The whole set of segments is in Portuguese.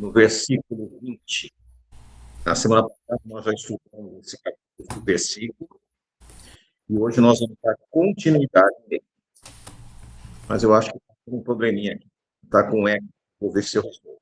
no versículo 20. Na semana passada nós já estudamos esse capítulo, versículo, e hoje nós vamos dar continuidade nele. Mas eu acho que está com um probleminha aqui. Está com eco. Vou ver se eu resolvo.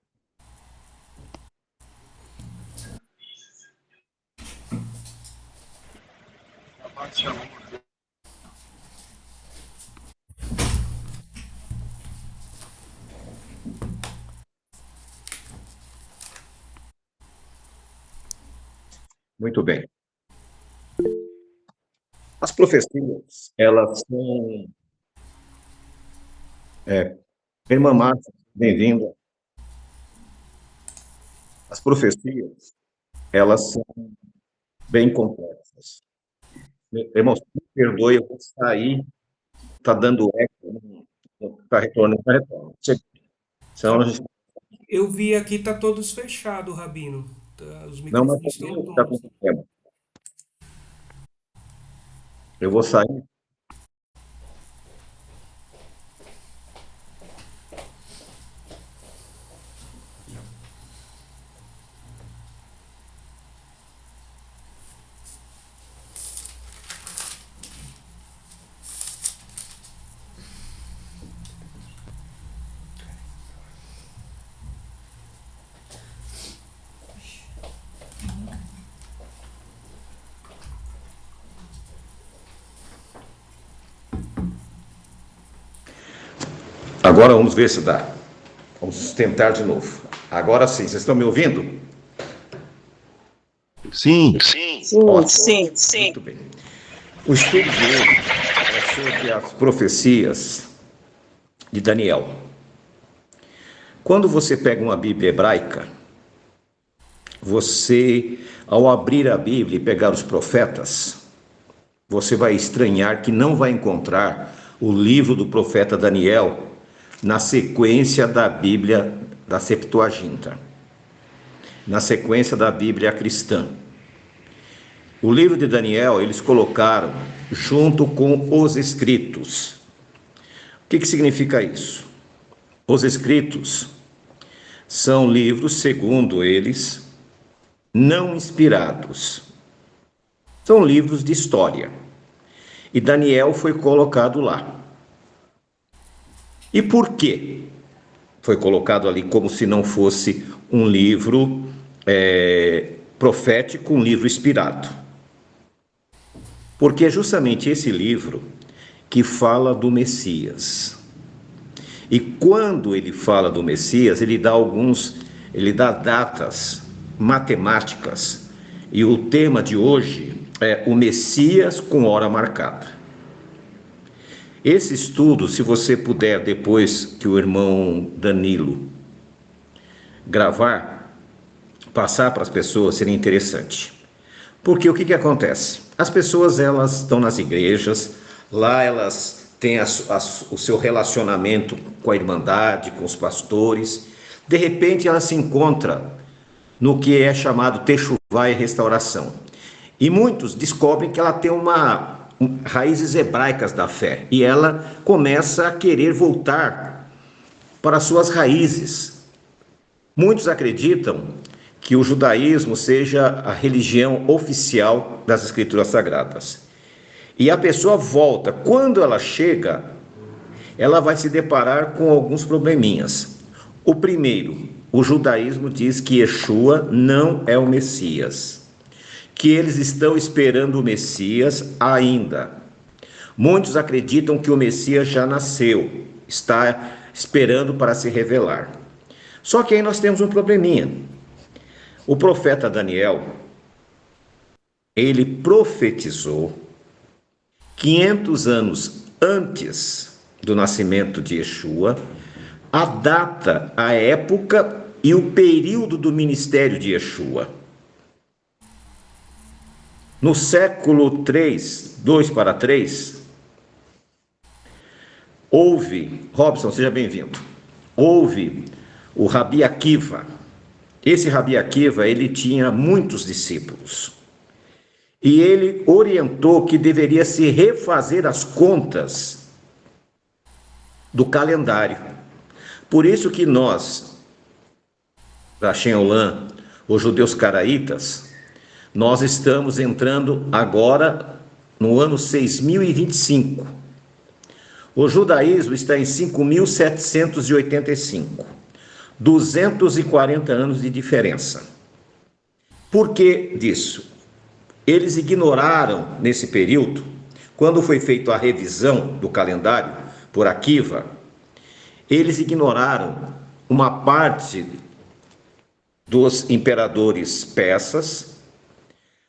Muito bem. As profecias, elas são... Irmã Márcia, bem-vinda. As profecias, elas são bem complexas. Irmãos, me perdoe, eu vou sair, está dando eco, está retornando, está retornando. Senão a gente... Eu vi aqui, tá todos fechados, Rabino. Os Não, mas microfones estão está com todos. problema. Eu vou sair. Agora vamos ver se dá. Vamos tentar de novo. Agora sim, vocês estão me ouvindo? Sim. Ótimo. Sim. Muito bem. O estudo de hoje é sobre as profecias de Daniel. Quando você pega uma Bíblia hebraica, você, ao abrir a Bíblia e pegar os profetas, você vai estranhar que não vai encontrar o livro do profeta Daniel na sequência da Bíblia da Septuaginta, na sequência da Bíblia cristã. O livro de Daniel eles colocaram junto com os escritos. O que significa isso? Os escritos são livros, segundo eles, não inspirados. São livros de história. E Daniel foi colocado lá. E por quê? Foi colocado ali como se não fosse um livro profético, um livro inspirado. Porque é justamente esse livro que fala do Messias. E quando ele fala do Messias, ele dá datas matemáticas. E o tema de hoje é o Messias com hora marcada. Esse estudo, se você puder, depois que o irmão Danilo gravar, passar para as pessoas, seria interessante. Porque o que acontece? As pessoas, elas estão nas igrejas, lá elas têm o seu relacionamento com a irmandade, com os pastores. De repente, ela se encontra no que é chamado Techuvá e restauração. E muitos descobrem que ela tem raízes hebraicas da fé. E ela começa a querer voltar para suas raízes. Muitos acreditam que o judaísmo seja a religião oficial das Escrituras Sagradas. E a pessoa volta. Quando ela chega, ela vai se deparar com alguns probleminhas. O primeiro, o judaísmo diz que Yeshua não é o Messias, que eles estão esperando o Messias ainda. Muitos acreditam que o Messias já nasceu, está esperando para se revelar. Só que aí nós temos um probleminha. O profeta Daniel, ele profetizou 500 anos antes do nascimento de Yeshua, a data, a época e o período do ministério de Yeshua. No século 3, 2 para 3, Robson, seja bem-vindo, houve o Rabi Akiva. Esse Rabi Akiva, ele tinha muitos discípulos. E ele orientou que deveria se refazer as contas do calendário. Por isso que nós para Shenolã, os judeus caraítas, nós estamos entrando agora no ano 6025. O judaísmo está em 5.785. 240 anos de diferença. Por que disso? Eles ignoraram, nesse período, quando foi feita a revisão do calendário por Akiva, eles ignoraram uma parte dos imperadores persas.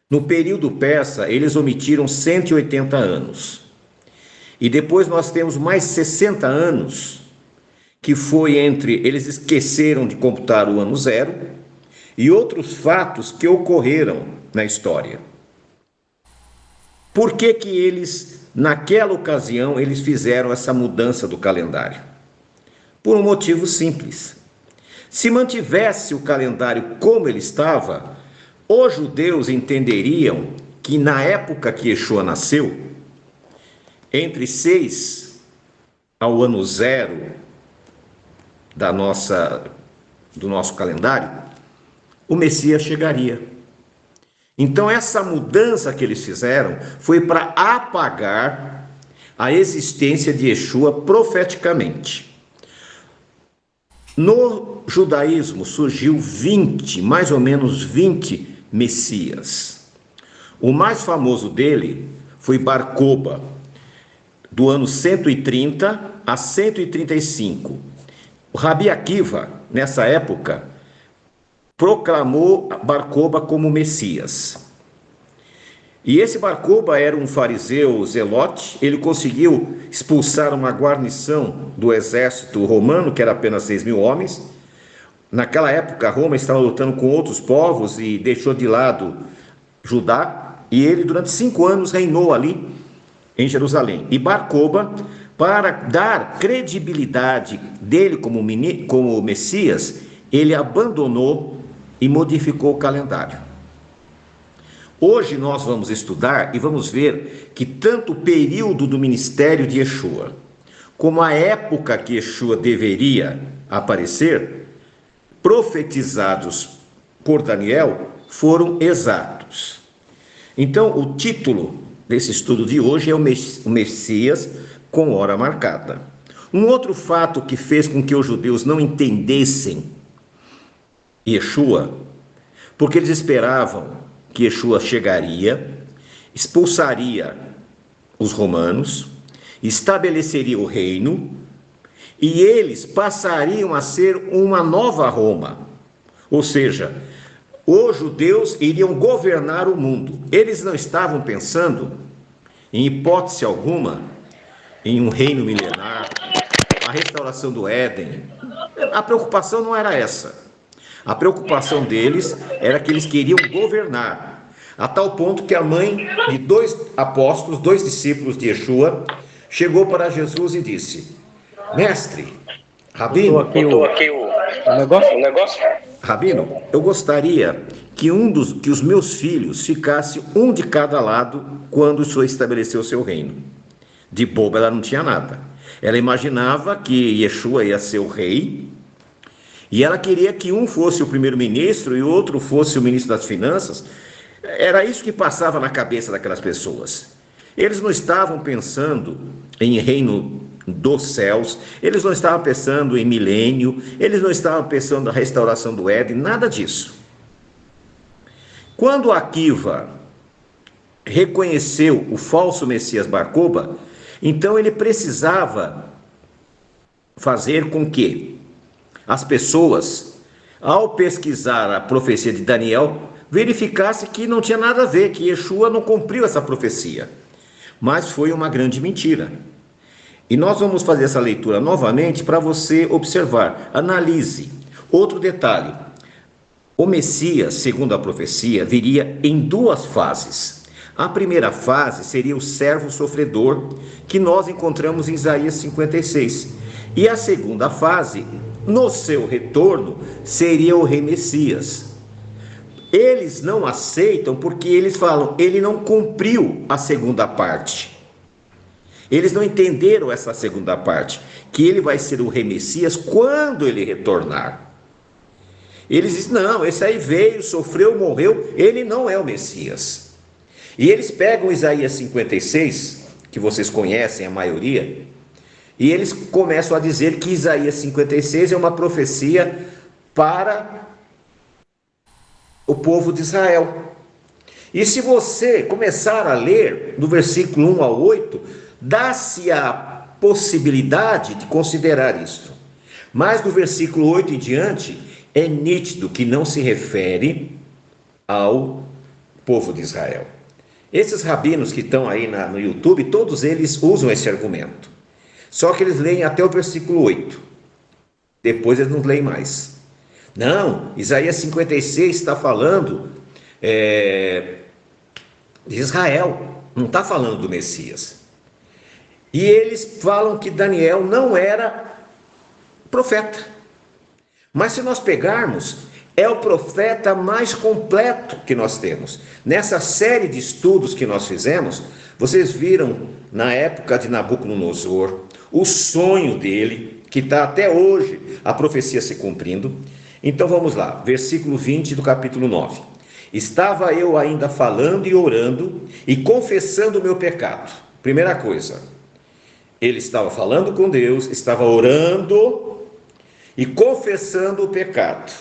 No período persa, eles omitiram 180 anos. E depois nós temos mais 60 anos, que foi eles esqueceram de computar o ano zero, e outros fatos que ocorreram na história. Por que que eles, naquela ocasião, eles fizeram essa mudança do calendário? Por um motivo simples. Se mantivesse o calendário como ele estava, os judeus entenderiam que na época que Yeshua nasceu, entre 6 ao ano zero do nosso calendário, o Messias chegaria. Então essa mudança que eles fizeram foi para apagar a existência de Yeshua profeticamente. No judaísmo surgiu mais ou menos 20 Messias. O mais famoso dele foi Bar Koba, do ano 130 a 135. O Rabi Akiva, nessa época, proclamou Bar Koba como Messias. E esse Bar Koba era um fariseu zelote. Ele conseguiu expulsar uma guarnição do exército romano, que era apenas 6.000 homens. Naquela época, Roma estava lutando com outros povos e deixou de lado Judá. E ele, durante 5 anos, reinou ali em Jerusalém. E Bar Koba, para dar credibilidade dele como Messias, ele abandonou e modificou o calendário. Hoje nós vamos estudar e vamos ver que tanto o período do ministério de Yeshua, como a época que Yeshua deveria aparecer, profetizados por Daniel, foram exatos. Então, o título desse estudo de hoje é o Messias com hora marcada. Um outro fato que fez com que os judeus não entendessem Yeshua, porque eles esperavam que Yeshua chegaria, expulsaria os romanos, estabeleceria o reino, e eles passariam a ser uma nova Roma. Ou seja, os judeus iriam governar o mundo. Eles não estavam pensando, em hipótese alguma, em um reino milenar, a restauração do Éden. A preocupação não era essa. A preocupação deles era que eles queriam governar, a tal ponto que a mãe de 2 apóstolos, 2 discípulos de Yeshua, chegou para Jesus e disse: Mestre, Rabino, Rabino, eu gostaria que os meus filhos ficassem um de cada lado quando o Senhor estabeleceu o seu reino. De boba ela não tinha nada. Ela imaginava que Yeshua ia ser o rei, e ela queria que um fosse o primeiro-ministro e o outro fosse o ministro das finanças. Era isso que passava na cabeça daquelas pessoas. Eles não estavam pensando em reino dos céus, eles não estavam pensando em milênio, eles não estavam pensando na restauração do Éden, nada disso. Quando Akiva reconheceu o falso Messias Bar Koba, então ele precisava fazer com que as pessoas, ao pesquisar a profecia de Daniel, verificassem que não tinha nada a ver, que Yeshua não cumpriu essa profecia. Mas foi uma grande mentira. E nós vamos fazer essa leitura novamente para você observar. Analise. Outro detalhe. O Messias, segundo a profecia, viria em 2 fases. A primeira fase seria o servo sofredor, que nós encontramos em Isaías 56. E a segunda fase, no seu retorno, seria o rei Messias. Eles não aceitam porque eles falam, ele não cumpriu a segunda parte. Eles não entenderam essa segunda parte, que ele vai ser o rei Messias quando ele retornar. Eles dizem, não, esse aí veio, sofreu, morreu, ele não é o Messias. E eles pegam Isaías 56, que vocês conhecem a maioria, e eles começam a dizer que Isaías 56 é uma profecia para o povo de Israel. E se você começar a ler do versículo 1 ao 8, dá-se a possibilidade de considerar isto. Mas do versículo 8 em diante, é nítido que não se refere ao povo de Israel. Esses rabinos que estão aí no YouTube, todos eles usam esse argumento. Só que eles leem até o versículo 8. Depois eles não leem mais. Não, Isaías 56 está falando de Israel, não está falando do Messias. E eles falam que Daniel não era profeta. Mas se nós pegarmos, é o profeta mais completo que nós temos. Nessa série de estudos que nós fizemos, vocês viram na época de Nabucodonosor, o sonho dele, que está até hoje a profecia se cumprindo. Então vamos lá, versículo 20 do capítulo 9. Estava eu ainda falando e orando e confessando o meu pecado. Primeira coisa, ele estava falando com Deus, estava orando e confessando o pecado.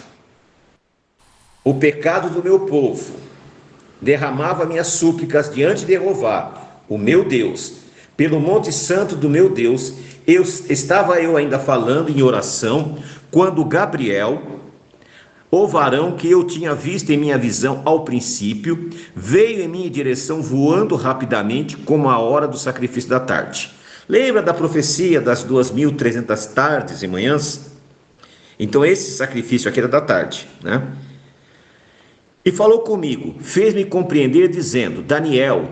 O pecado do meu povo. Derramava minhas súplicas diante de Jeová, o meu Deus, pelo monte santo do meu Deus. Estava eu ainda falando em oração, quando Gabriel, o varão que eu tinha visto em minha visão ao princípio, veio em minha direção voando rapidamente, como a hora do sacrifício da tarde. Lembra da profecia das 2.300 tardes e manhãs? Então esse sacrifício aqui era da tarde, né? E falou comigo, fez-me compreender dizendo, Daniel,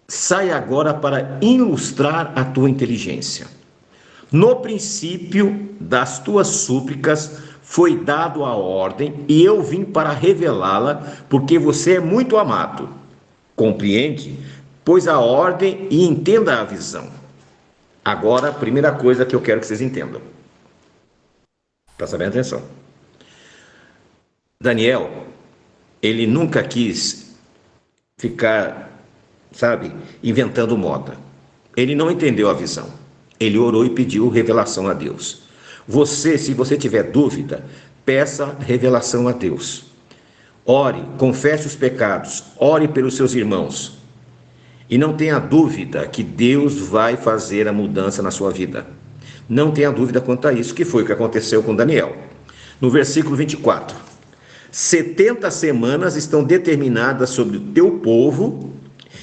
sai agora para ilustrar a tua inteligência. No princípio das tuas súplicas foi dado a ordem, e eu vim para revelá-la, porque você é muito amado. Compreende? Pois a ordem e entenda a visão. Agora, a primeira coisa que eu quero que vocês entendam. Presta bem atenção. Daniel, ele nunca quis ficar, inventando moda. Ele não entendeu a visão. Ele orou e pediu revelação a Deus. Você, se você tiver dúvida, peça revelação a Deus. Ore, confesse os pecados, ore pelos seus irmãos. E não tenha dúvida que Deus vai fazer a mudança na sua vida. Não tenha dúvida quanto a isso, que foi o que aconteceu com Daniel. No versículo 24. 70 semanas estão determinadas sobre o teu povo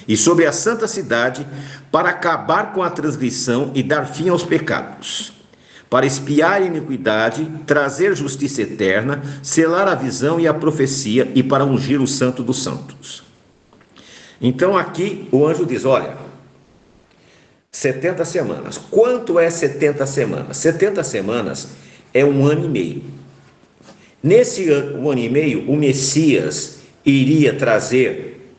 e sobre a santa cidade para acabar com a transgressão e dar fim aos pecados, para expiar a iniquidade, trazer justiça eterna, selar a visão e a profecia e para ungir o santo dos santos. Então aqui o anjo diz, olha, 70 semanas. Quanto é 70 semanas? 70 semanas é 1 ano e meio. Nesse 1 ano e meio, o Messias iria trazer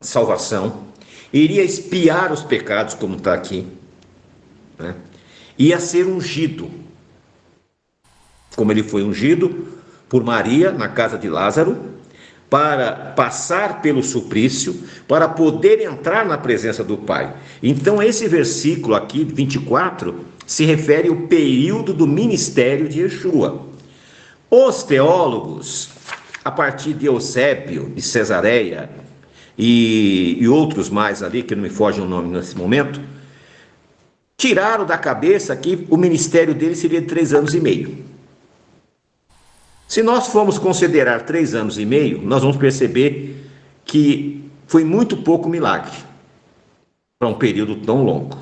salvação, iria expiar os pecados, como está aqui, né? Ia ser ungido, como ele foi ungido por Maria na casa de Lázaro, para passar pelo suplício, para poder entrar na presença do Pai. Então esse versículo aqui, 24, se refere ao período do ministério de Yeshua. Os teólogos, a partir de Eusébio, de Cesareia, e outros mais ali, que não me foge o nome nesse momento, tiraram da cabeça que o ministério dele seria de 3 anos e meio. Se nós formos considerar 3 anos e meio, nós vamos perceber que foi muito pouco milagre para um período tão longo.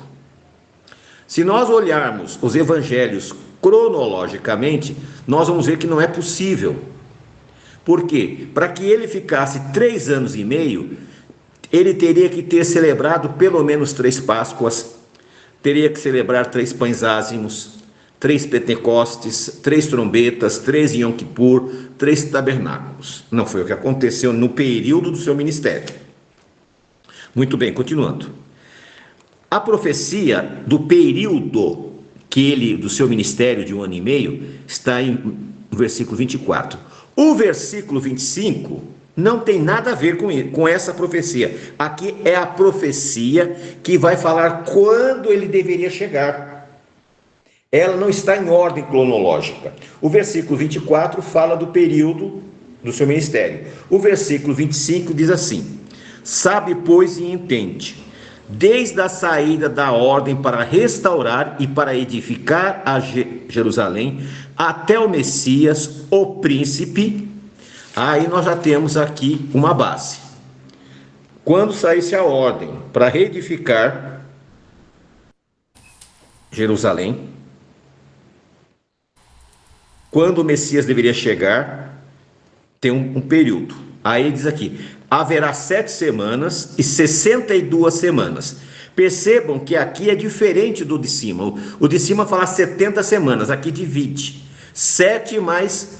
Se nós olharmos os evangelhos cronologicamente, nós vamos ver que não é possível. Por quê? Para que ele ficasse 3 anos e meio, ele teria que ter celebrado pelo menos 3 Páscoas, teria que celebrar 3 pães ázimos, 3 Pentecostes, 3 trombetas, 3 Yom Kippur, 3 tabernáculos. Não foi o que aconteceu no período do seu ministério. Muito bem, continuando. A profecia do período do seu ministério de 1 ano e meio está em versículo 24. O versículo 25 não tem nada a ver com essa profecia. Aqui é a profecia que vai falar quando ele deveria chegar. Ela não está em ordem cronológica. O versículo 24 fala do período do seu ministério. O versículo 25 diz assim: sabe, pois, e entende, desde a saída da ordem para restaurar e para edificar a Jerusalém, até o Messias, o príncipe. Aí nós já temos aqui uma base. Quando saísse a ordem para reedificar Jerusalém, quando o Messias deveria chegar, tem um período. Aí diz aqui: haverá 7 semanas e 62 semanas. Percebam que aqui é diferente do de cima. O de cima fala 70 semanas, aqui divide. 7 mais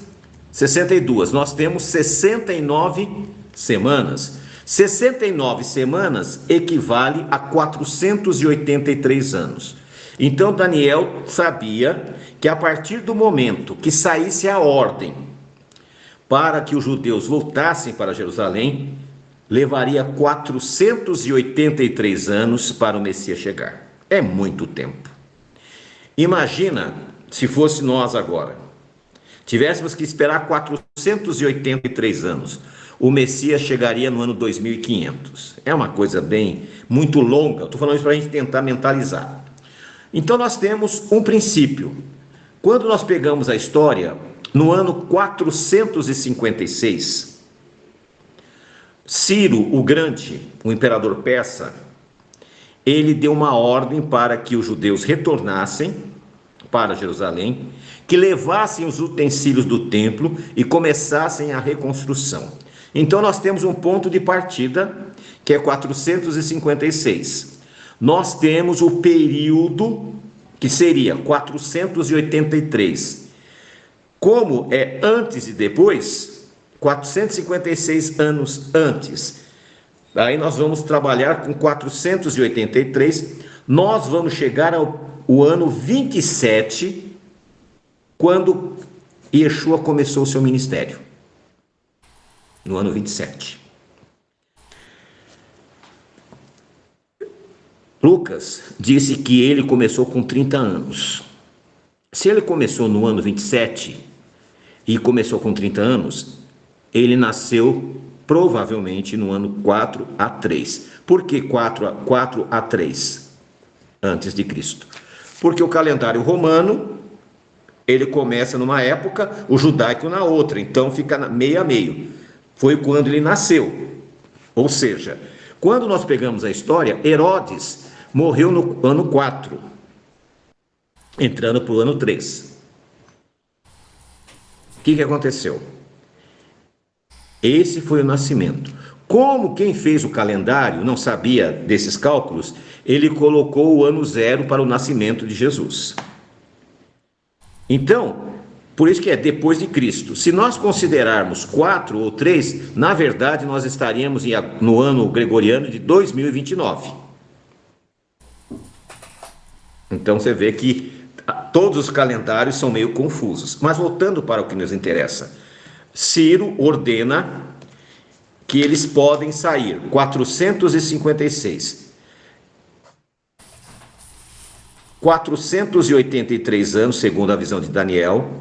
62. Nós temos 69 semanas. 69 semanas equivale a 483 anos. Então Daniel sabia que a partir do momento que saísse a ordem para que os judeus voltassem para Jerusalém, levaria 483 anos para o Messias chegar. É muito tempo. Imagina se fosse nós agora. Tivéssemos que esperar 483 anos. O Messias chegaria no ano 2500. É uma coisa muito longa. Estou falando isso para a gente tentar mentalizar. Então nós temos um princípio. Quando nós pegamos a história, no ano 456, Ciro o Grande, o imperador persa, ele deu uma ordem para que os judeus retornassem para Jerusalém, que levassem os utensílios do templo e começassem a reconstrução. Então nós temos um ponto de partida, que é 456. Nós temos o período que seria 483. Como é antes e depois, 456 anos antes. Aí nós vamos trabalhar com 483. Nós vamos chegar ao ano 27, quando Yeshua começou o seu ministério. No ano 27. Lucas disse que ele começou com 30 anos. Se ele começou no ano 27 e começou com 30 anos, ele nasceu provavelmente no ano 4 a 3. Por que 4 a 3 antes de Cristo? Porque o calendário romano, ele começa numa época, o judaico na outra, então fica meio a meio. Foi quando ele nasceu. Ou seja, quando nós pegamos a história, Herodes morreu no ano 4, entrando para o ano 3. O que aconteceu? Esse foi o nascimento. Como quem fez o calendário não sabia desses cálculos, ele colocou o ano 0 para o nascimento de Jesus. Então, por isso que é depois de Cristo. Se nós considerarmos 4 ou 3, na verdade nós estaríamos no ano gregoriano de 2029. Então você vê que todos os calendários são meio confusos. Mas voltando para o que nos interessa, Ciro ordena que eles podem sair 456. 483 anos, segundo a visão de Daniel.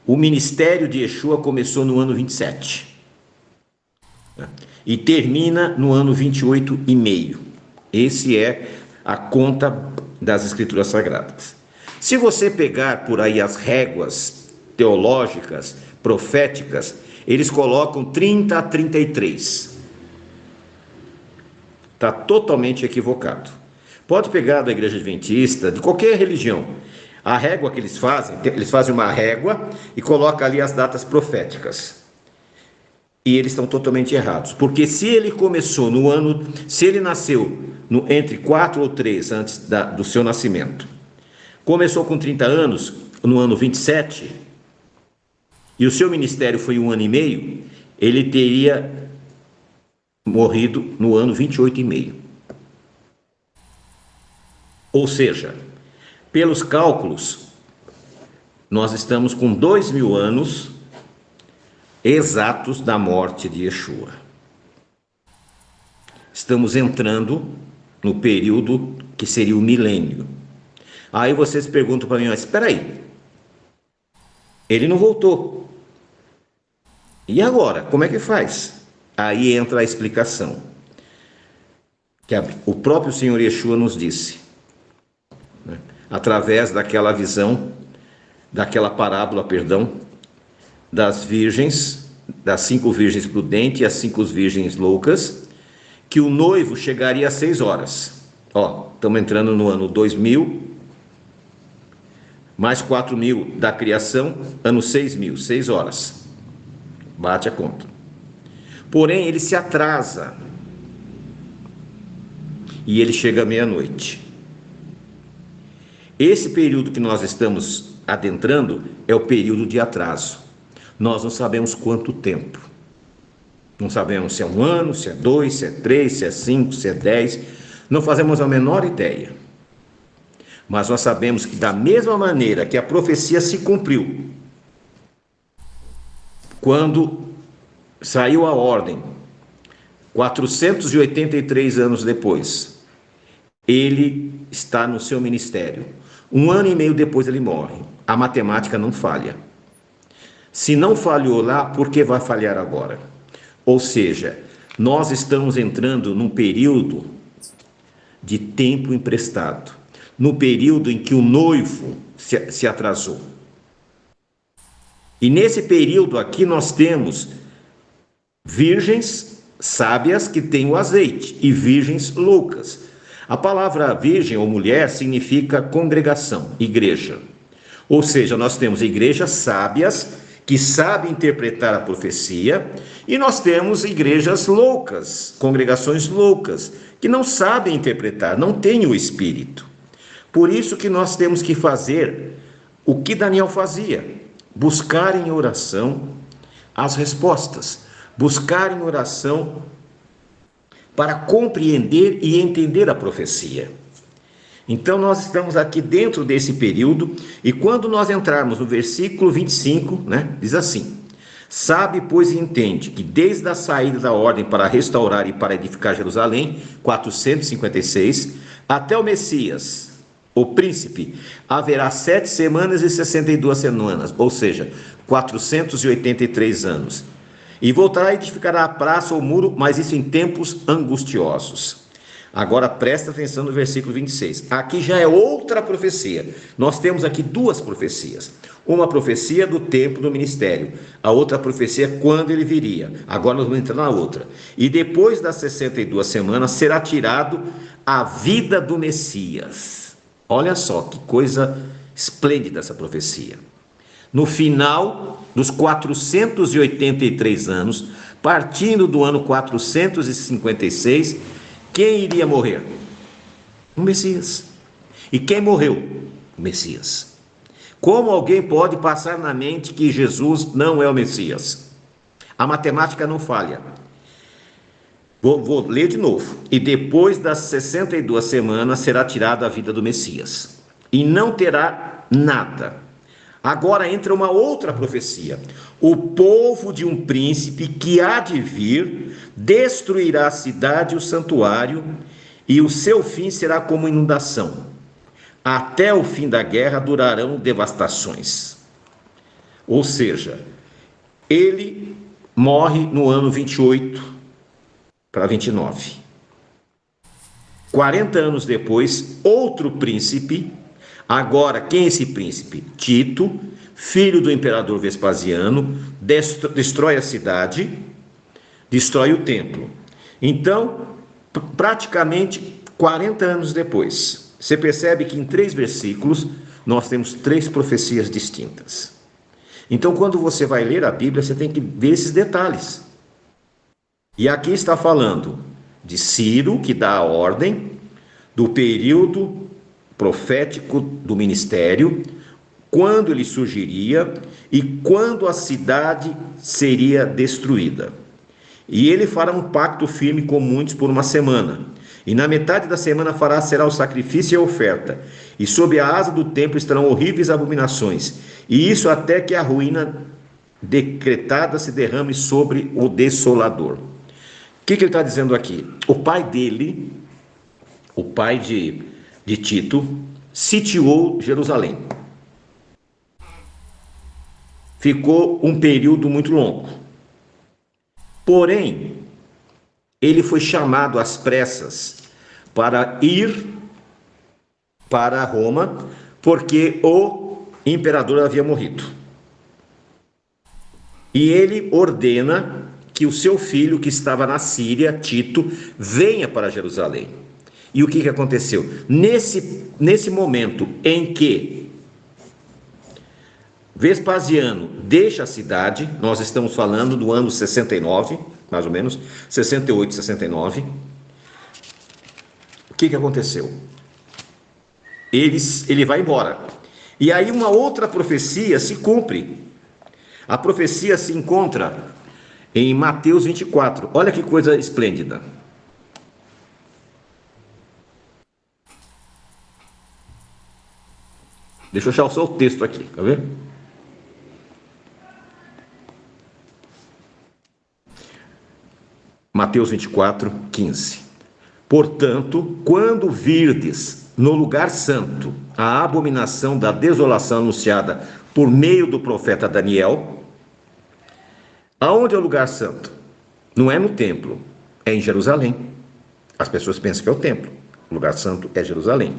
O ministério de Yeshua começou no ano 27 e termina no ano 28 e meio. Esse é a conta das Escrituras Sagradas. Se você pegar por aí as réguas teológicas, proféticas, eles colocam 30 a 33. Está totalmente equivocado. Pode pegar da Igreja Adventista, de qualquer religião. A régua que eles fazem uma régua e colocam ali as datas proféticas. E eles estão totalmente errados. Porque se ele começou se ele nasceu entre 4 ou 3 antes do seu nascimento, começou com 30 anos, no ano 27, e o seu ministério foi 1 ano e meio, ele teria morrido no ano 28 e meio. Ou seja, pelos cálculos, nós estamos com 2000 anos exatos da morte de Yeshua. Estamos entrando no período que seria o milênio. Aí vocês perguntam para mim, mas espera aí, ele não voltou. E agora, como é que faz? Aí entra a explicação, que o próprio Senhor Yeshua nos disse, né? Através daquela visão, daquela parábola, das virgens, das 5 virgens prudentes e as 5 virgens loucas, que o noivo chegaria às 6 horas. Ó, estamos entrando no ano 2000, mais 4.000 da criação, ano 6.000, 6 horas. Bate a conta. Porém, ele se atrasa. E ele chega à meia-noite. Esse período que nós estamos adentrando é o período de atraso. Nós não sabemos quanto tempo. Não sabemos se é 1 ano, se é 2, se é 3, se é 5, se é 10. Não fazemos a menor ideia. Mas nós sabemos que da mesma maneira que a profecia se cumpriu, quando saiu a ordem, 483 anos depois, ele está no seu ministério. 1 ano e meio depois ele morre. A matemática não falha. Se não falhou lá, por que vai falhar agora? Ou seja, nós estamos entrando num período de tempo emprestado, no período em que o noivo se atrasou. E nesse período aqui nós temos virgens sábias que têm o azeite e virgens loucas. A palavra virgem ou mulher significa congregação, igreja. Ou seja, nós temos igrejas sábias que sabem interpretar a profecia, e nós temos igrejas loucas, congregações loucas, que não sabem interpretar, não têm o Espírito. Por isso que nós temos que fazer o que Daniel fazia, buscar em oração as respostas, buscar em oração para compreender e entender a profecia. Então nós estamos aqui dentro desse período, e quando nós entrarmos no versículo 25, diz assim: sabe, pois, e entende que desde a saída da ordem para restaurar e para edificar Jerusalém, 456, até o Messias, o príncipe, haverá 7 semanas e 62 semanas, ou seja, 483 anos. E voltará a edificar a praça ou muro, mas isso em tempos angustiosos. Agora presta atenção no versículo 26. Aqui já é outra profecia. Nós temos aqui 2 profecias. Uma profecia do tempo do ministério. A outra profecia quando ele viria. Agora nós vamos entrar na outra. E depois das 62 semanas será tirado a vida do Messias. Olha só que coisa esplêndida essa profecia. No final dos 483 anos, partindo do ano 456, quem iria morrer? O Messias. E quem morreu? O Messias. Como alguém pode passar na mente que Jesus não é o Messias? A matemática não falha. Vou ler de novo. E depois das 62 semanas será tirada a vida do Messias. E não terá nada. Agora entra uma outra profecia. O povo de um príncipe que há de vir destruirá a cidade e o santuário, e o seu fim será como inundação. Até o fim da guerra durarão devastações. Ou seja, ele morre no ano 28 para 29. 40 anos depois, outro príncipe. Agora, quem é esse príncipe? Tito, filho do imperador Vespasiano, destrói a cidade, destrói o templo. Então, praticamente 40 anos depois, você percebe que em 3 versículos nós temos 3 profecias distintas. Então, quando você vai ler a Bíblia, você tem que ver esses detalhes. E aqui está falando de Ciro, que dá a ordem, do período profético do ministério, quando ele surgiria e quando a cidade seria destruída. E ele fará um pacto firme com muitos por 1 semana. E na metade da semana será o sacrifício e a oferta. E sob a asa do templo estarão horríveis abominações. E isso até que a ruína decretada se derrame sobre o desolador. O que ele está dizendo aqui? O pai dele, o pai de Tito, sitiou Jerusalém. Ficou um período muito longo. Porém, ele foi chamado às pressas para ir para Roma, porque o imperador havia morrido. E ele ordena que o seu filho, que estava na Síria, Tito, venha para Jerusalém. E o que aconteceu? Nesse momento em que Vespasiano deixa a cidade, nós estamos falando do ano 69, mais ou menos, 68, 69. O que aconteceu? Ele vai embora. E aí uma outra profecia se cumpre. A profecia se encontra em Mateus 24. Olha que coisa esplêndida. Deixa eu achar só o texto aqui, tá vendo? Mateus 24, 15. Portanto, quando virdes no lugar santo a abominação da desolação anunciada por meio do profeta Daniel. Aonde é o lugar santo? Não é no templo, é em Jerusalém. As pessoas pensam que é o templo. O lugar santo é Jerusalém.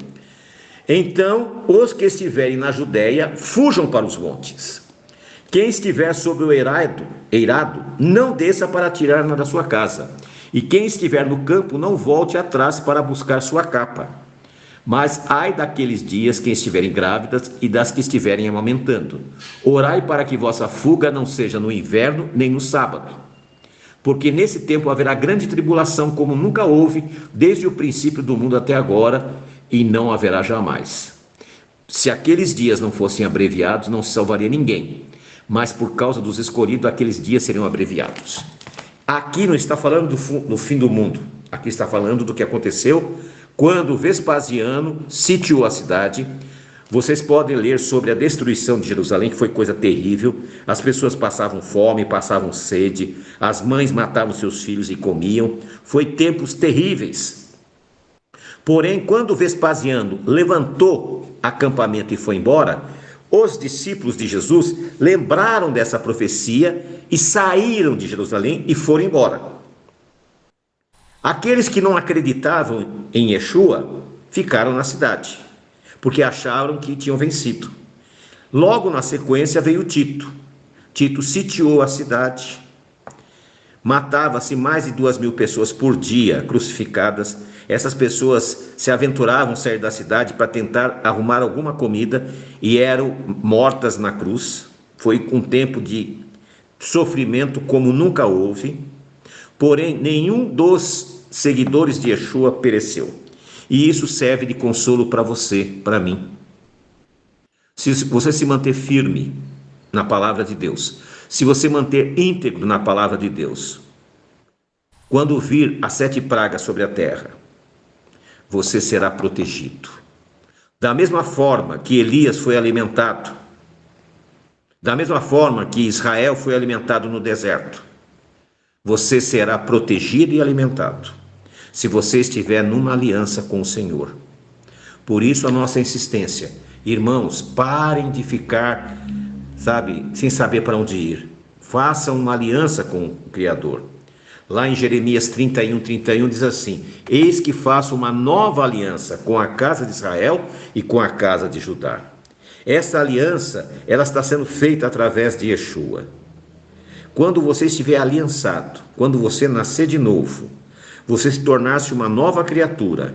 Então, os que estiverem na Judéia, fujam para os montes. Quem estiver sobre o eirado, não desça para tirar da sua casa. E quem estiver no campo, não volte atrás para buscar sua capa. Mas ai daqueles dias quem estiverem grávidas e das que estiverem amamentando. Orai para que vossa fuga não seja no inverno nem no sábado. Porque nesse tempo haverá grande tribulação, como nunca houve, desde o princípio do mundo até agora, e não haverá jamais. Se aqueles dias não fossem abreviados, não se salvaria ninguém. Mas por causa dos escolhidos, aqueles dias seriam abreviados. Aqui não está falando do fim do mundo. Aqui está falando do que aconteceu quando Vespasiano sitiou a cidade. Vocês podem ler sobre a destruição de Jerusalém, que foi coisa terrível. As pessoas passavam fome, passavam sede. As mães matavam seus filhos e comiam. Foi tempos terríveis. Porém, quando Vespasiano levantou acampamento e foi embora, os discípulos de Jesus lembraram dessa profecia e saíram de Jerusalém e foram embora. Aqueles que não acreditavam em Yeshua ficaram na cidade, porque acharam que tinham vencido. Logo na sequência veio Tito. Tito sitiou a cidade. Matava-se mais de 2.000 pessoas por dia crucificadas. Essas pessoas se aventuravam a sair da cidade para tentar arrumar alguma comida e eram mortas na cruz. Foi um tempo de sofrimento como nunca houve. Porém, nenhum dos seguidores de Yeshua pereceu. E isso serve de consolo para você, para mim. Se você se manter firme na palavra de Deus, se você manter íntegro na palavra de Deus, quando vir as 7 pragas sobre a terra, você será protegido. Da mesma forma que Elias foi alimentado, da mesma forma que Israel foi alimentado no deserto, você será protegido e alimentado, se você estiver numa aliança com o Senhor. Por isso a nossa insistência, irmãos, parem de ficar, sem saber para onde ir. Façam uma aliança com o Criador. Lá em Jeremias 31 diz assim: eis que faço uma nova aliança com a casa de Israel e com a casa de Judá. Essa aliança, ela está sendo feita através de Yeshua. Quando você estiver aliançado, quando você nascer de novo, você se tornar-se uma nova criatura,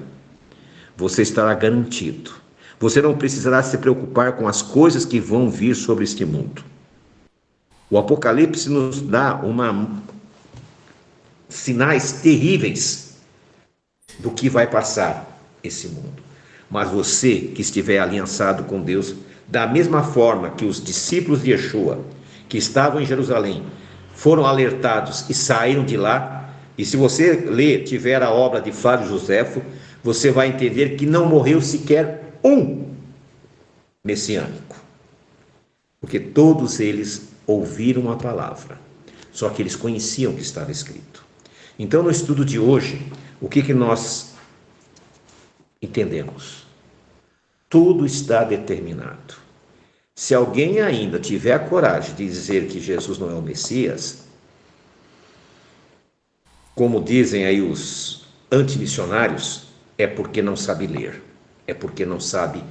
você estará garantido. Você não precisará se preocupar com as coisas que vão vir sobre este mundo. O Apocalipse nos dá sinais terríveis do que vai passar esse mundo. Mas você que estiver aliançado com Deus, da mesma forma que os discípulos de Yeshua, que estavam em Jerusalém, foram alertados e saíram de lá, e se você tiver a obra de Flávio Joséfo, você vai entender que não morreu sequer um messiânico, porque todos eles ouviram a palavra, só que eles conheciam o que estava escrito. Então, no estudo de hoje, o que nós entendemos? Tudo está determinado. Se alguém ainda tiver a coragem de dizer que Jesus não é o Messias, como dizem aí os antimissionários, é porque não sabe ler, é porque não sabe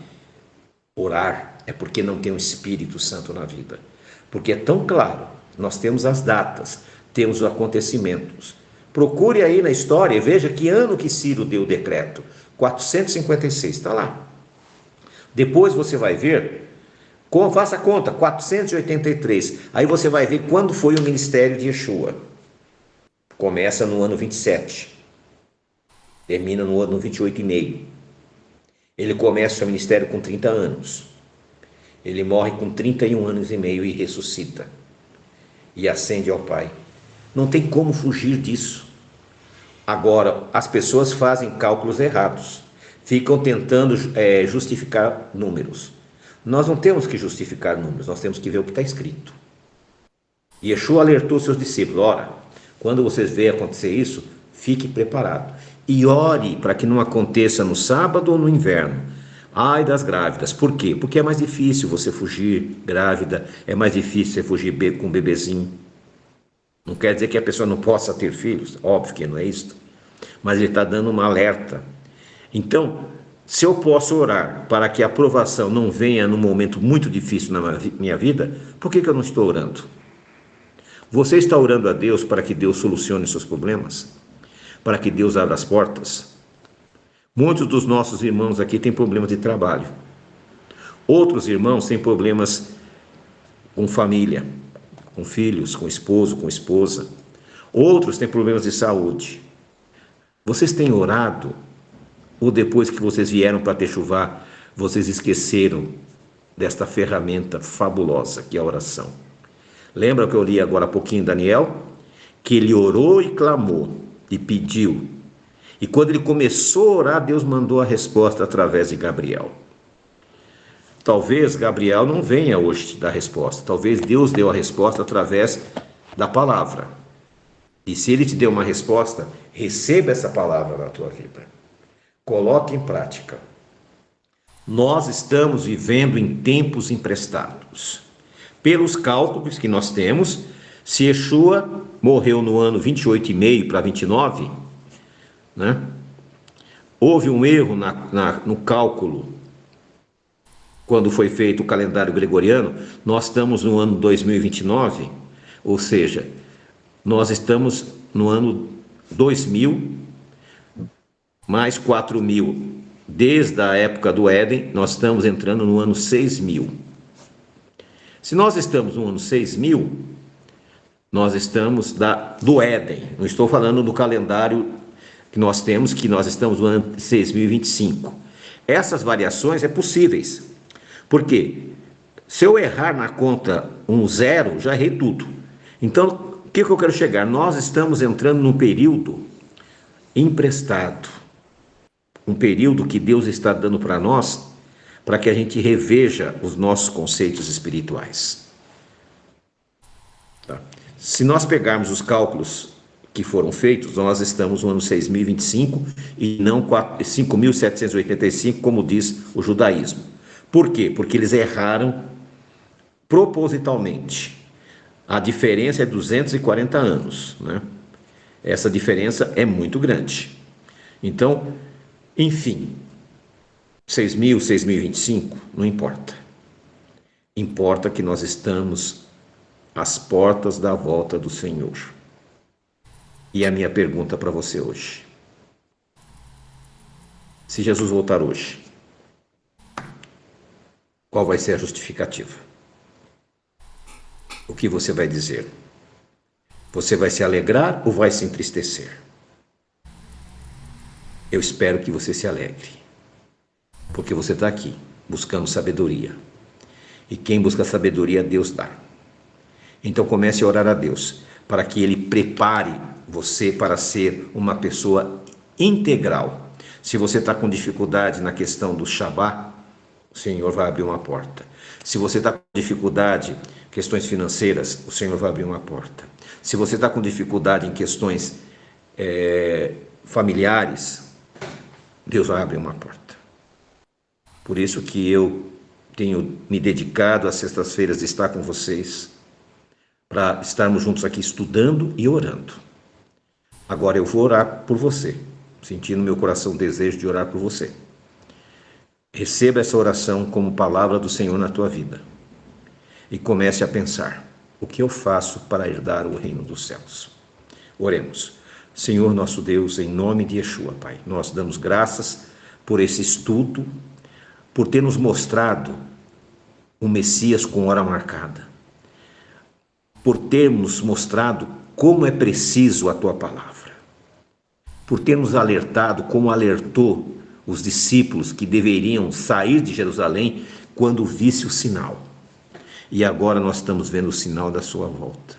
orar, é porque não tem o Espírito Santo na vida. Porque é tão claro, nós temos as datas, temos os acontecimentos. Procure aí na história e veja que ano que Ciro deu o decreto. 456, está lá. Depois você vai ver, faça a conta, 483. Aí você vai ver quando foi o ministério de Yeshua. Começa no ano 27, termina no ano 28,5. Ele começa o ministério com 30 anos. Ele morre com 31 anos e meio e ressuscita. E ascende ao Pai. Não tem como fugir disso. Agora, as pessoas fazem cálculos errados. Ficam tentando justificar números. Nós não temos que justificar números, nós temos que ver o que está escrito. E Yeshua alertou seus discípulos: ora, quando vocês verem acontecer isso, fique preparado. E ore para que não aconteça no sábado ou no inverno. Ai das grávidas. Por quê? Porque é mais difícil você fugir grávida, é mais difícil você fugir com um bebezinho. Não quer dizer que a pessoa não possa ter filhos, óbvio que não é isso. Mas ele está dando um alerta. Então, se eu posso orar para que a aprovação não venha num momento muito difícil na minha vida, por que eu não estou orando? Você está orando a Deus para que Deus solucione seus problemas? Para que Deus abra as portas? Muitos dos nossos irmãos aqui têm problemas de trabalho. Outros irmãos têm problemas com família, com filhos, com esposo, com esposa. Outros têm problemas de saúde. Vocês têm orado? Ou depois que vocês vieram para Techuvá, vocês esqueceram desta ferramenta fabulosa que é a oração? Lembra que eu li agora há pouquinho Daniel? Que ele orou e clamou e pediu. E quando ele começou a orar, Deus mandou a resposta através de Gabriel. Talvez Gabriel não venha hoje te dar a resposta. Talvez Deus deu a resposta através da palavra. E se ele te deu uma resposta, receba essa palavra na tua vida. Coloque em prática. Nós estamos vivendo em tempos emprestados. Pelos cálculos que nós temos, se Yeshua morreu no ano 28,5 para 29, né? Houve um erro no cálculo quando foi feito o calendário gregoriano. Nós estamos no ano 2029, ou seja, nós estamos no ano 2000 mais 4.000. Desde a época do Éden, nós estamos entrando no ano 6.000. Se nós estamos no ano 6.000, nós estamos do Éden. Não estou falando do calendário que nós temos, que nós estamos no ano 6.025. Essas variações é possíveis. Por quê? Se eu errar na conta um zero, já errei tudo. Então, o que eu quero chegar? Nós estamos entrando num período emprestado. Um período que Deus está dando para nós, para que a gente reveja os nossos conceitos espirituais. Tá? Se nós pegarmos os cálculos que foram feitos, nós estamos no ano 6.025 e não 5.785, como diz o judaísmo. Por quê? Porque eles erraram propositalmente. A diferença é 240 anos, né? Essa diferença é muito grande. Então, enfim, 6.000, 6.025, não importa. Importa que nós estamos às portas da volta do Senhor. E a minha pergunta para você hoje: se Jesus voltar hoje, qual vai ser a justificativa? O que você vai dizer? Você vai se alegrar ou vai se entristecer? Eu espero que você se alegre, porque você está aqui buscando sabedoria. E quem busca sabedoria, Deus dá. Então comece a orar a Deus, para que Ele prepare você para ser uma pessoa integral. Se você está com dificuldade na questão do Shabá, o Senhor vai abrir uma porta. Se você está com dificuldade questões financeiras, o Senhor vai abrir uma porta. Se você está com dificuldade em questões familiares, Deus vai abrir uma porta. Por isso que eu tenho me dedicado às sextas-feiras de estar com vocês, para estarmos juntos aqui estudando e orando. Agora eu vou orar por você, sentindo no meu coração o desejo de orar por você. Receba essa oração como palavra do Senhor na tua vida e comece a pensar: o que eu faço para herdar o reino dos céus? Oremos. Senhor nosso Deus, em nome de Yeshua, Pai, nós damos graças por esse estudo, por ter nos mostrado o Messias com hora marcada, por termos mostrado como é preciso a tua palavra, por ter nos alertado como alertou os discípulos que deveriam sair de Jerusalém quando visse o sinal. E agora nós estamos vendo o sinal da sua volta.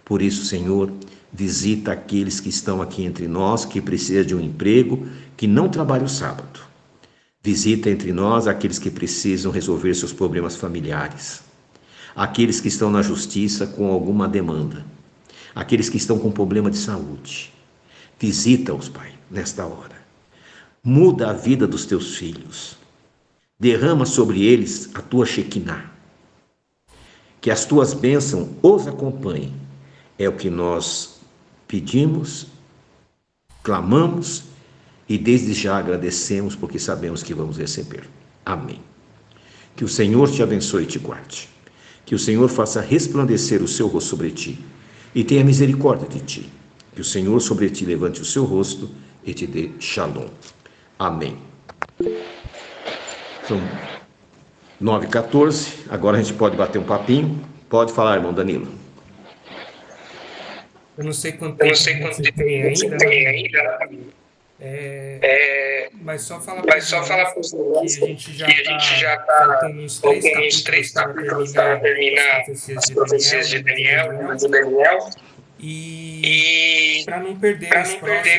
Por isso, Senhor, visita aqueles que estão aqui entre nós, que precisam de um emprego, que não trabalham o sábado. Visita entre nós aqueles que precisam resolver seus problemas familiares, aqueles que estão na justiça com alguma demanda, aqueles que estão com problema de saúde. Visita-os, Pai, nesta hora. Muda a vida dos teus filhos. Derrama sobre eles a tua Shekinah. Que as tuas bênçãos os acompanhem. É o que nós pedimos, clamamos e desde já agradecemos porque sabemos que vamos receber. Amém. Que o Senhor te abençoe e te guarde. Que o Senhor faça resplandecer o seu rosto sobre ti e tenha misericórdia de ti. Que o Senhor sobre ti levante o seu rosto e te dê shalom. Amém. São 9h14, agora a gente pode bater um papinho. Pode falar, irmão Danilo. Eu não sei quanto tempo você tem ainda, mas só falar para os irmãos que a gente já está faltando uns 3 capítulos para terminar as profecias de Daniel, do Daniel. E para não perder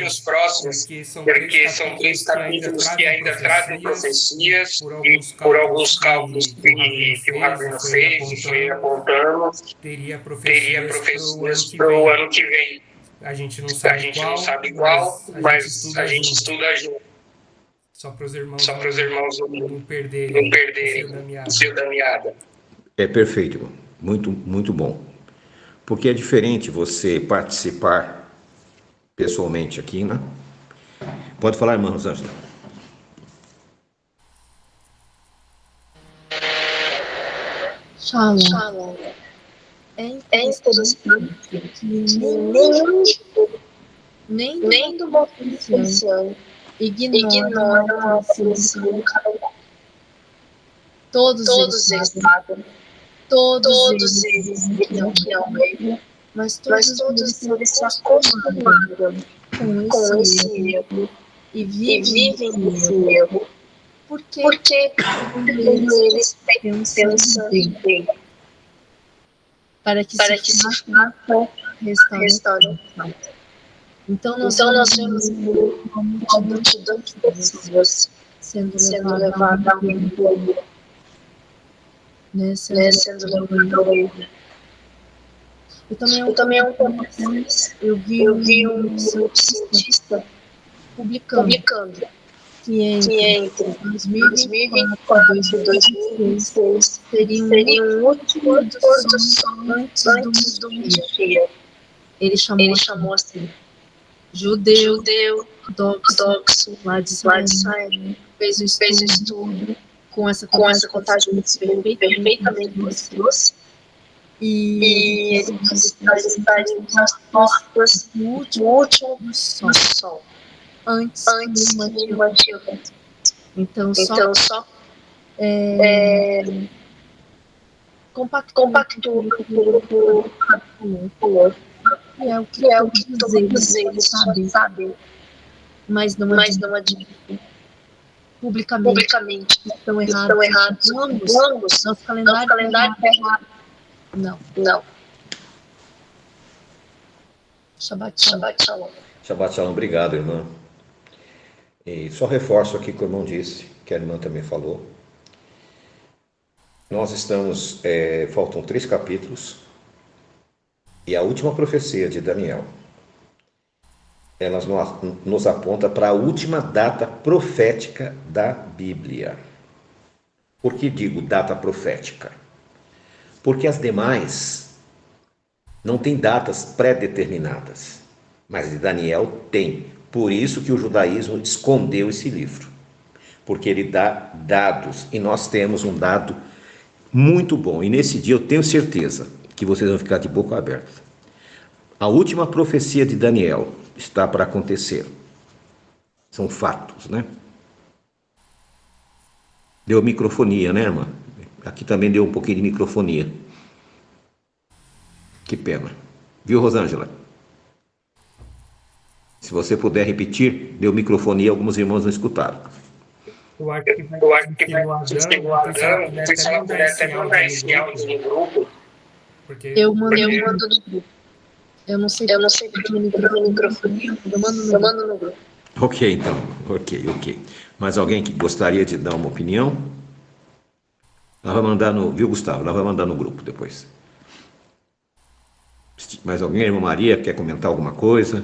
os próximos, porque são 3 capítulos que ainda trazem profecias, e por alguns cálculos que o Rabino fez e foi apontando, teria profecias para o ano que vem. A gente não sabe qual, mas a gente estuda junto. Só para os irmãos não perderem o fio da meada. É perfeito, irmão. Muito, muito bom. Porque é diferente você participar pessoalmente aqui, né? Pode falar, irmã Rosângela. Shalom. É interessante que nem do bom cristão ignora a aflição do cara. Todos eles pagam. Todos eles viram que é um erro, mas todos eles se acostumaram com esse erro e vivem nesse erro. Porque eles pensam bem. Para que se faça restaure. Então nós vemos uma multidão de pessoas sendo levada ao mundo. Sendo levado ao erro. Eu também eu vi um cientista publicando que entre 2024 e 2026 seria um último pôr do sol antes do meio-dia. Ele chamou assim, judeu, ortodoxo, lá de Israel, fez um estudo com essa contagem perfeitamente pessoas, e eles estarem nas portas do último do sol, antes de uma chuva. Então só compactua com o que é o que todos eles sabem, mas não admitem. Publicamente estão errados. Ambos. Nosso calendário é errado. Não. Shabbat shalom. Shabbat shalom, obrigado, irmã. E só reforço aqui o que o irmão disse, que a irmã também falou. Nós estamos, faltam 3 capítulos, e a última profecia de Daniel, ela nos aponta para a última data profética da Bíblia. Por que digo data profética? Porque as demais não têm datas pré-determinadas, mas de Daniel tem. Por isso que o judaísmo escondeu esse livro, porque ele dá dados, e nós temos um dado muito bom, e nesse dia eu tenho certeza que vocês vão ficar de boca aberta. A última profecia de Daniel está para acontecer. São fatos, né? Deu microfonia, né, irmã? Aqui também deu um pouquinho de microfonia. Que pena. Viu, Rosângela? Se você puder repetir, deu microfonia, alguns irmãos não escutaram. Eu acho que vai continuar dando, não sei se ela puder até mandar esse áudio no grupo. Eu mando no grupo. Eu não sei porque no microfone. Eu mando no grupo. Ok, então. Ok. Mais alguém que gostaria de dar uma opinião? Ela vai mandar no... Viu, Gustavo? Ela vai mandar no grupo depois. Mais alguém? Irmã Maria, quer comentar alguma coisa?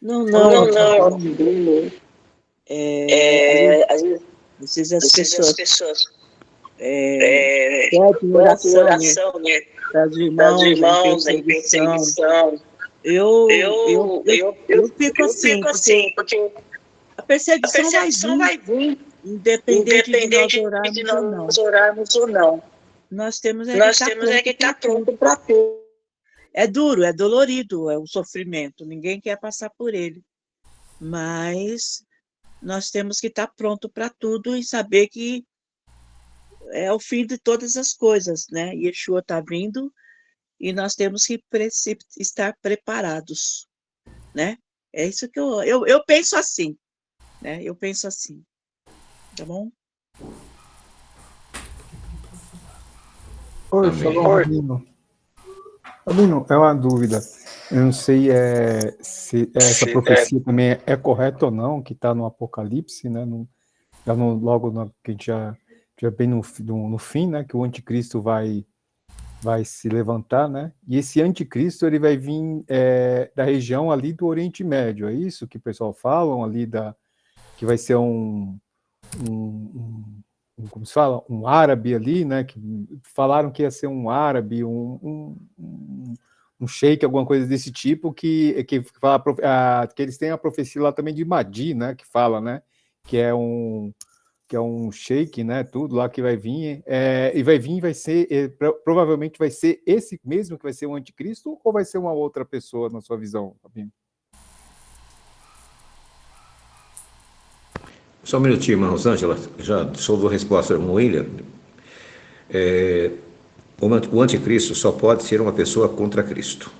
Não. Às vezes as pessoas pedem oração, né? Para os irmãos, a intercessão. Eu fico assim, porque a perseguição vai vir, independente de nós orarmos ou não. Nós temos que estar pronto para tudo. É duro, é dolorido, é o sofrimento, ninguém quer passar por ele. Mas nós temos que estar pronto para tudo e saber que é o fim de todas as coisas, né? Yeshua está vindo e nós temos que estar preparados, né? É isso que eu penso assim, né? Eu penso assim, tá bom? Oi, Shalom, Rabino. Rabino, é uma dúvida. Eu não sei se essa profecia também é correta ou não, que está no Apocalipse, né? Que a gente já bem no fim, né? Que o anticristo vai se levantar, né? E esse anticristo ele vai vir da região ali do Oriente Médio, é isso que o pessoal fala ali que vai ser como se fala, um árabe ali, né? Que falaram que ia ser um árabe, um sheik, alguma coisa desse tipo, que eles têm a profecia lá também de Mahdi, né? Que fala, né? Que é um sheik, né? Tudo lá que vai vir, provavelmente vai ser esse mesmo que vai ser o anticristo, ou vai ser uma outra pessoa na sua visão, Fabinho? Só um minutinho, irmã Rosângela, já soube a resposta, irmão William. O anticristo só pode ser uma pessoa contra Cristo.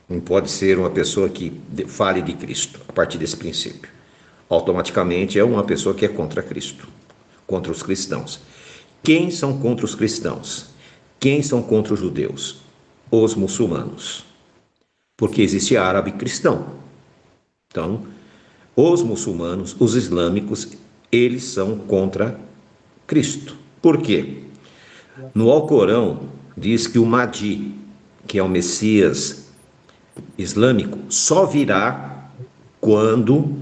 Não pode ser uma pessoa que fale de Cristo, a partir desse princípio. Automaticamente é uma pessoa que é contra Cristo, contra os cristãos. Quem são contra os cristãos? Quem são contra os judeus? Os muçulmanos. Porque existe árabe cristão. Então, os muçulmanos, os islâmicos, eles são contra Cristo. Por quê? No Alcorão diz que o Mahdi, que é o Messias islâmico, só virá quando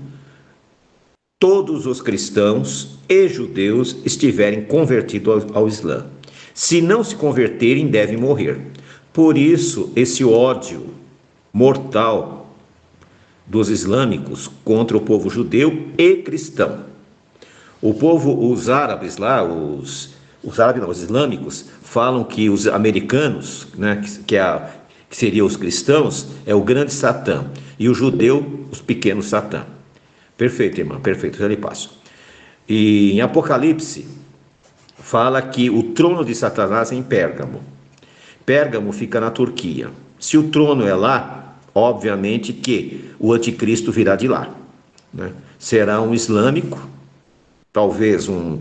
todos os cristãos e judeus estiverem convertidos ao Islã. Se não se converterem, devem morrer. Por isso, esse ódio mortal dos islâmicos contra o povo judeu e cristão. Os árabes lá, os islâmicos, falam que os americanos, né, que seriam os cristãos, é o grande Satã, e o judeu, os pequenos Satã. Perfeito, irmã, perfeito, já lhe passo. E em Apocalipse, fala que o trono de Satanás é em Pérgamo. Pérgamo fica na Turquia. Se o trono é lá, obviamente que o anticristo virá de lá, né? Será um islâmico, talvez um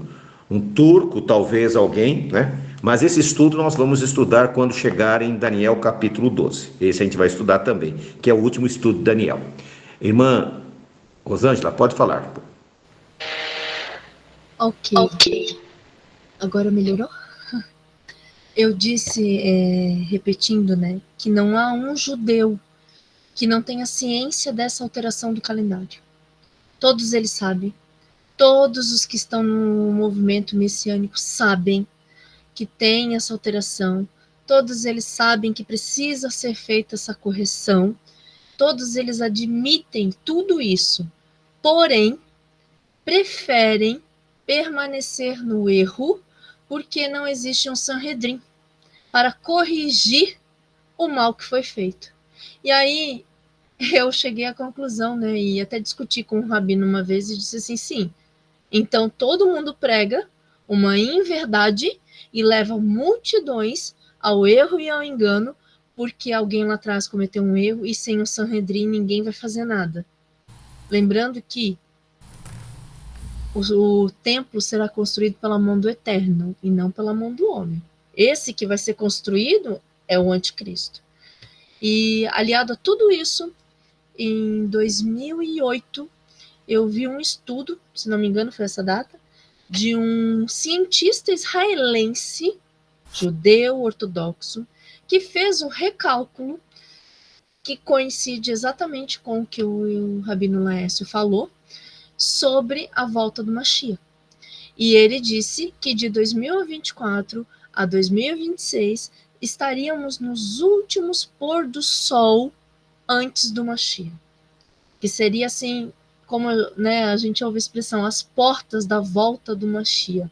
turco, talvez alguém, né? Mas esse estudo nós vamos estudar quando chegar em Daniel capítulo 12. Esse a gente vai estudar também, que é o último estudo de Daniel. Irmã Rosângela, pode falar. Ok. Agora melhorou? Eu disse, repetindo, né, que não há um judeu que não tenha ciência dessa alteração do calendário. Todos eles sabem. Todos os que estão no movimento messiânico sabem que tem essa alteração. Todos eles sabem que precisa ser feita essa correção. Todos eles admitem tudo isso. Porém, preferem permanecer no erro porque não existe um Sanhedrin para corrigir o mal que foi feito. E aí eu cheguei à conclusão, né, e até discuti com o rabino uma vez e disse assim, sim, então todo mundo prega uma inverdade e leva multidões ao erro e ao engano porque alguém lá atrás cometeu um erro e sem o Sanhedrin ninguém vai fazer nada. Lembrando que o templo será construído pela mão do Eterno e não pela mão do homem. Esse que vai ser construído é o anticristo. E aliado a tudo isso, em 2008, eu vi um estudo, se não me engano foi essa data, de um cientista israelense, judeu ortodoxo, que fez um recálculo que coincide exatamente com o que o Rabino Laércio falou sobre a volta do Mashiach. E ele disse que de 2024 a 2026 estaríamos nos últimos pôr do sol antes do Mashiach. Que seria assim, como, né, a gente ouve a expressão, as portas da volta do Mashiach.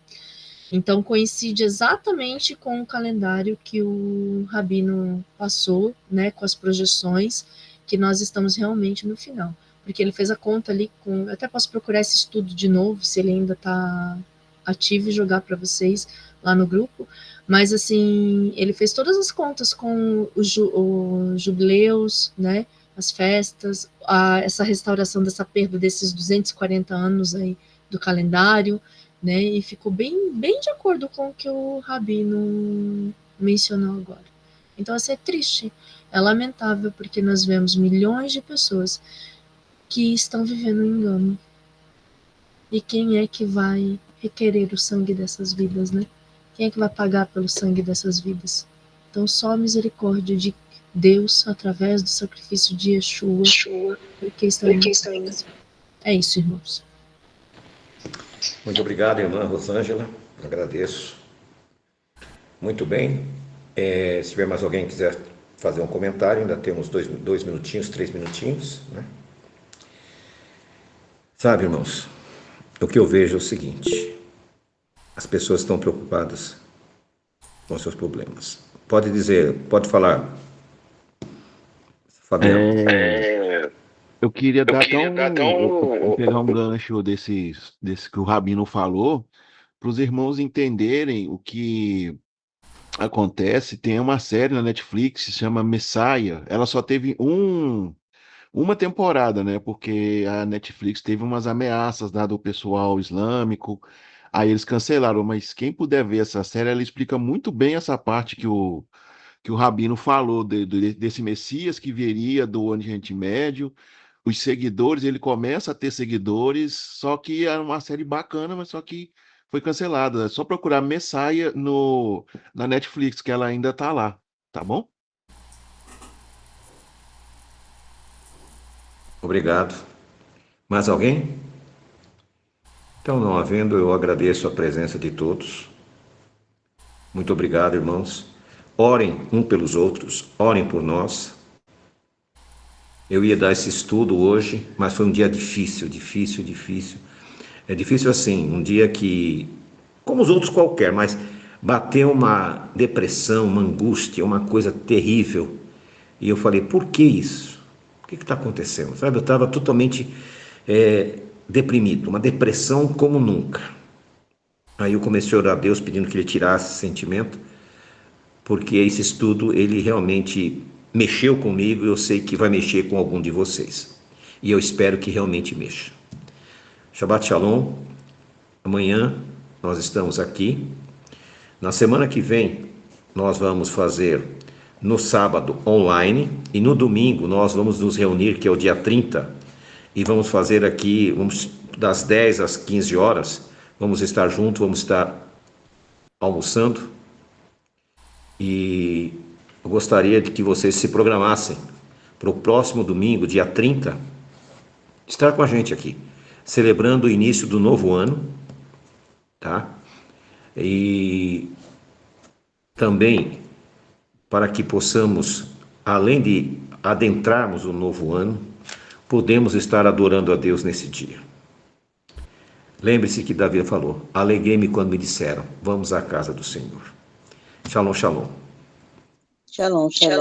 Então coincide exatamente com o calendário que o Rabino passou, né, com as projeções, que nós estamos realmente no final. Porque ele fez a conta ali com... Eu até posso procurar esse estudo de novo, se ele ainda está ativo, e jogar para vocês lá no grupo. Mas, assim, ele fez todas as contas com os jubileus, né, as festas, essa restauração dessa perda desses 240 anos aí do calendário, né, e ficou bem de acordo com o que o Rabino mencionou agora. Então, assim, é triste, é lamentável, porque nós vemos milhões de pessoas que estão vivendo um engano. E quem é que vai requerer o sangue dessas vidas, né? Quem é que vai pagar pelo sangue dessas vidas? Então, só a misericórdia de Deus, através do sacrifício de Yeshua, porque estão em... É isso, irmãos. Muito obrigado, irmã Rosângela. Agradeço. Muito bem. Se tiver mais alguém que quiser fazer um comentário, ainda temos 2 minutinhos, 3 minutinhos, né? Sabe, irmãos, o que eu vejo é o seguinte: as pessoas estão preocupadas com seus problemas. Pode dizer, pode falar, Fabiano. Eu queria dar pegar um gancho desse que o Rabino falou, para os irmãos entenderem o que acontece. Tem uma série na Netflix que se chama Messiah. Ela só teve uma temporada, né? Porque a Netflix teve umas ameaças do pessoal islâmico, aí eles cancelaram. Mas quem puder ver essa série, ela explica muito bem essa parte que o Rabino falou desse Messias que viria do Oriente Médio. Os seguidores, ele começa a ter seguidores, só que é uma série bacana, mas só que foi cancelada. É só procurar Messiah na Netflix, que ela ainda tá lá, tá bom? Obrigado. Mais alguém? Então, não havendo, eu agradeço a presença de todos. Muito obrigado, irmãos. Orem um pelos outros, orem por nós. Eu ia dar esse estudo hoje, mas foi um dia difícil. É difícil assim, um dia que, como os outros qualquer, mas bateu uma depressão, uma angústia, uma coisa terrível. E eu falei, por que isso? O que está acontecendo? Sabe, eu estava totalmente deprimido, uma depressão como nunca. Aí eu comecei a orar a Deus pedindo que Ele tirasse esse sentimento, porque esse estudo, ele realmente mexeu comigo e eu sei que vai mexer com algum de vocês. E eu espero que realmente mexa. Shabbat Shalom. Amanhã nós estamos aqui. Na semana que vem, nós vamos fazer no sábado online e no domingo nós vamos nos reunir, que é o dia 30, e vamos fazer aqui, das 10 às 15 horas, vamos estar juntos, vamos estar almoçando, e eu gostaria de que vocês se programassem para o próximo domingo, dia 30, estar com a gente aqui, celebrando o início do novo ano, tá? E também para que possamos, além de adentrarmos o novo ano, podemos estar adorando a Deus nesse dia. Lembre-se que Davi falou: alegrei-me quando me disseram, vamos à casa do Senhor. Shalom, shalom. Shalom, shalom.